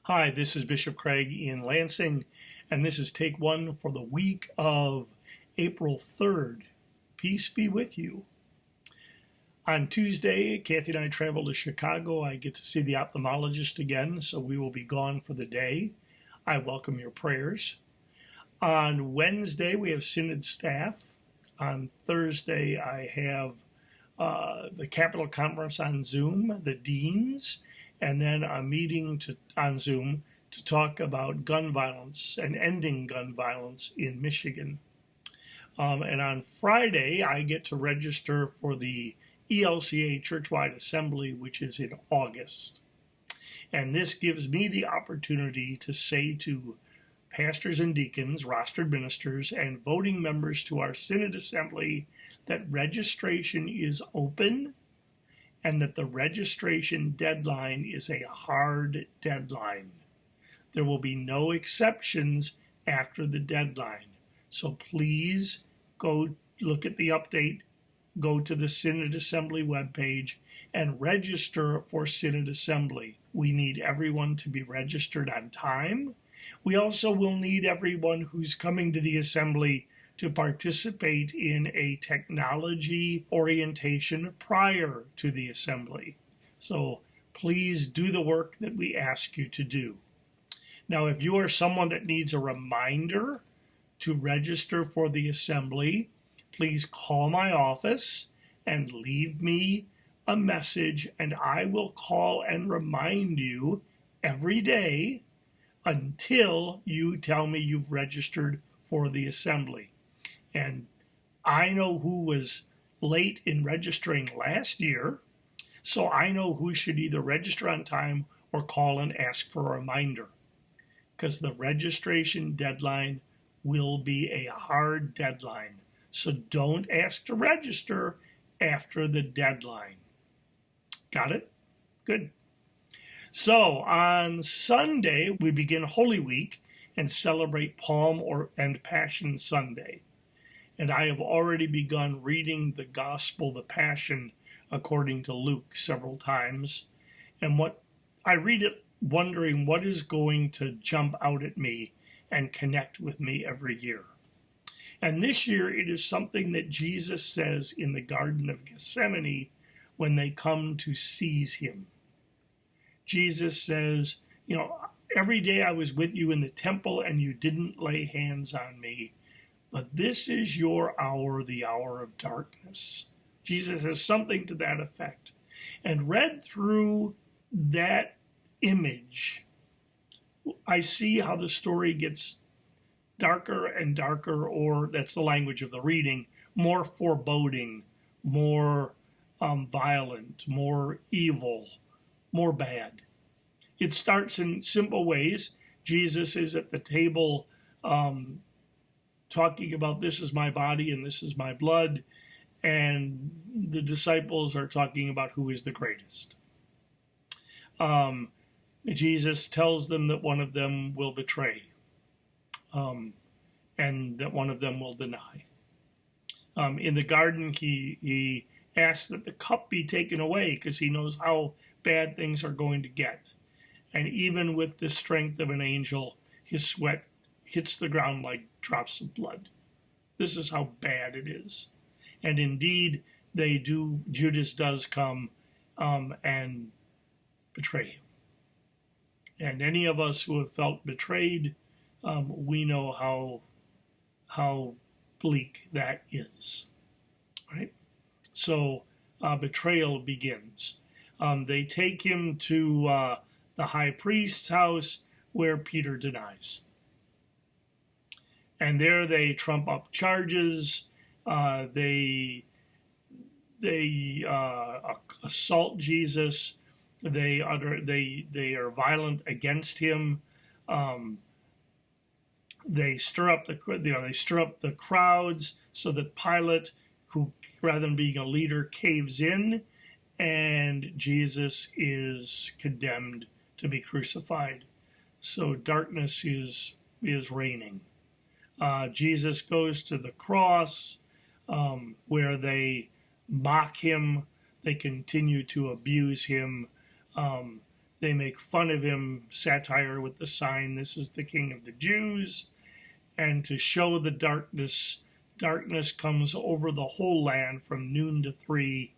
Hi, this is Bishop Craig in Lansing, and this is take one for the week of April 3rd. Peace be with you. On Tuesday, Kathy and I travel to Chicago. I get to see the ophthalmologist again, so we will be gone for the day. I welcome your prayers. On Wednesday, we have Synod staff. On Thursday, I have the Capitol Conference on Zoom, the deans, and then a meeting on Zoom to talk about gun violence and ending gun violence in Michigan. And on Friday, I get to register for the ELCA Churchwide Assembly, which is in August. And this gives me the opportunity to say to pastors and deacons, rostered ministers, and voting members to our Synod Assembly that registration is open and that the registration deadline is a hard deadline. There will be no exceptions after the deadline. So please go look at the update, go to the Synod Assembly webpage, and register for Synod Assembly. We need everyone to be registered on time. We also will need everyone who's coming to the assembly to participate in a technology orientation prior to the assembly. So please do the work that we ask you to do. Now, if you are someone that needs a reminder to register for the assembly, please call my office and leave me a message, and I will call and remind you every day until you tell me you've registered for the assembly. And I know who was late in registering last year, so I know who should either register on time or call and ask for a reminder, because the registration deadline will be a hard deadline. So don't ask to register after the deadline. Got it? Good. So on Sunday, we begin Holy Week and celebrate Palm and Passion Sunday. And I have already begun reading the Gospel, the Passion, according to Luke several times. And I read it wondering what is going to jump out at me and connect with me every year. And this year it is something that Jesus says in the Garden of Gethsemane when they come to seize him. Jesus says, every day I was with you in the temple and you didn't lay hands on me, but this is your hour, the hour of darkness. Jesus has something to that effect. And read through that image, I see how the story gets darker and darker, or that's the language of the reading, more foreboding, more violent, more evil, more bad. It starts in simple ways. Jesus is at the table talking about this is my body and this is my blood, and the disciples are talking about who is the greatest. Jesus tells them that one of them will betray, and that one of them will deny. In the garden, he asks that the cup be taken away because he knows how bad things are going to get. And even with the strength of an angel, his sweat hits the ground like drops of blood. This is how bad it is. And indeed, Judas does come and betray him. And any of us who have felt betrayed, we know how bleak that is. Right? So betrayal begins. They take him to the high priest's house where Peter denies. And there they trump up charges. They assault Jesus. They are violent against him. They stir up the crowds so that Pilate, who rather than being a leader, caves in, and Jesus is condemned to be crucified. So darkness is reigning. Jesus goes to the cross, where they mock him, they continue to abuse him, They make fun of him, satire with the sign, "This is the King of the Jews." And to show the darkness, darkness comes over the whole land from noon to 3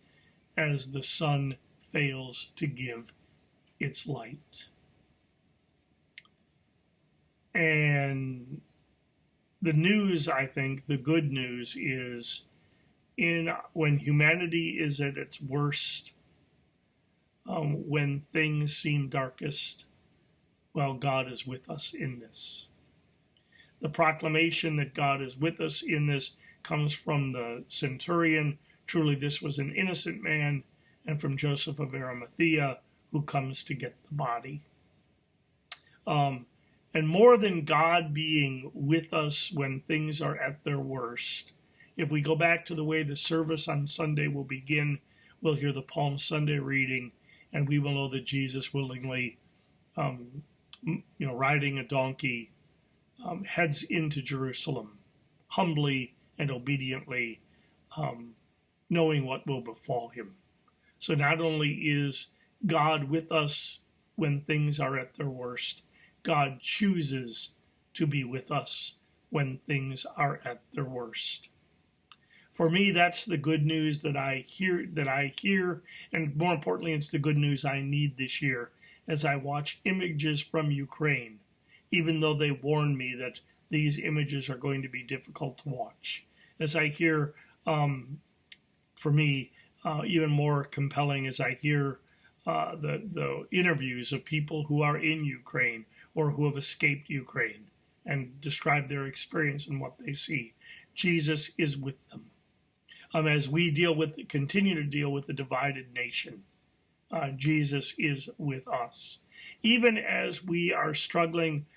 as the sun fails to give its light. And the news, I think, the good news is when humanity is at its worst, when things seem darkest, well, God is with us in this. The proclamation that God is with us in this comes from the centurion. Truly, this was an innocent man, and from Joseph of Arimathea, who comes to get the body. And more than God being with us when things are at their worst, if we go back to the way the service on Sunday will begin, we'll hear the Palm Sunday reading, and we will know that Jesus willingly, riding a donkey, heads into Jerusalem, humbly and obediently, knowing what will befall him. So not only is God with us when things are at their worst, God chooses to be with us when things are at their worst. For me, that's the good news that I hear, and more importantly, it's the good news I need this year as I watch images from Ukraine, even though they warn me that these images are going to be difficult to watch. As I hear, for me, even more compelling as I hear the interviews of people who are in Ukraine or who have escaped Ukraine and describe their experience and what they see. Jesus is with them. As we continue to deal with the divided nation, Jesus is with us. Even as we are struggling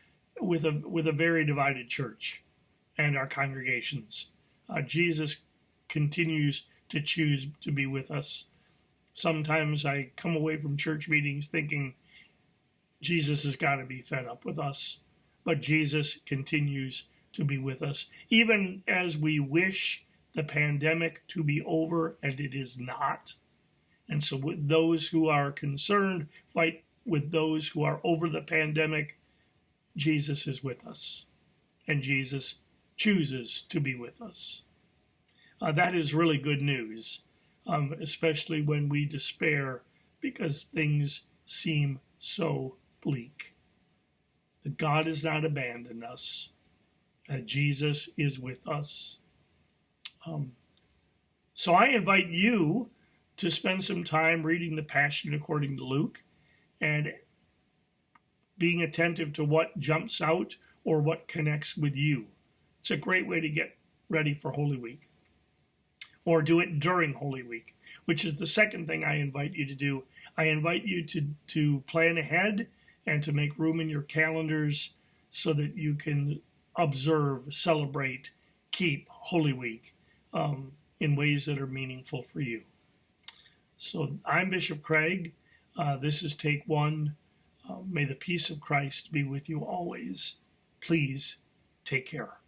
with a very divided church and our congregations, Jesus continues to choose to be with us. Sometimes I come away from church meetings thinking Jesus has got to be fed up with us, but Jesus continues to be with us, even as we wish the pandemic to be over, and it is not. And so with those who are concerned, fight with those who are over the pandemic. Jesus is with us, and Jesus chooses to be with us. That is really good news, especially when we despair because things seem so bleak. That God has not abandoned us, that Jesus is with us. So I invite you to spend some time reading the Passion according to Luke and being attentive to what jumps out or what connects with you. It's a great way to get ready for Holy Week. Or do it during Holy Week, which is the second thing I invite you to do. I invite you to plan ahead and to make room in your calendars so that you can observe, celebrate, keep Holy Week in ways that are meaningful for you. So I'm Bishop Craig. This is Take One. May the peace of Christ be with you always. Please take care.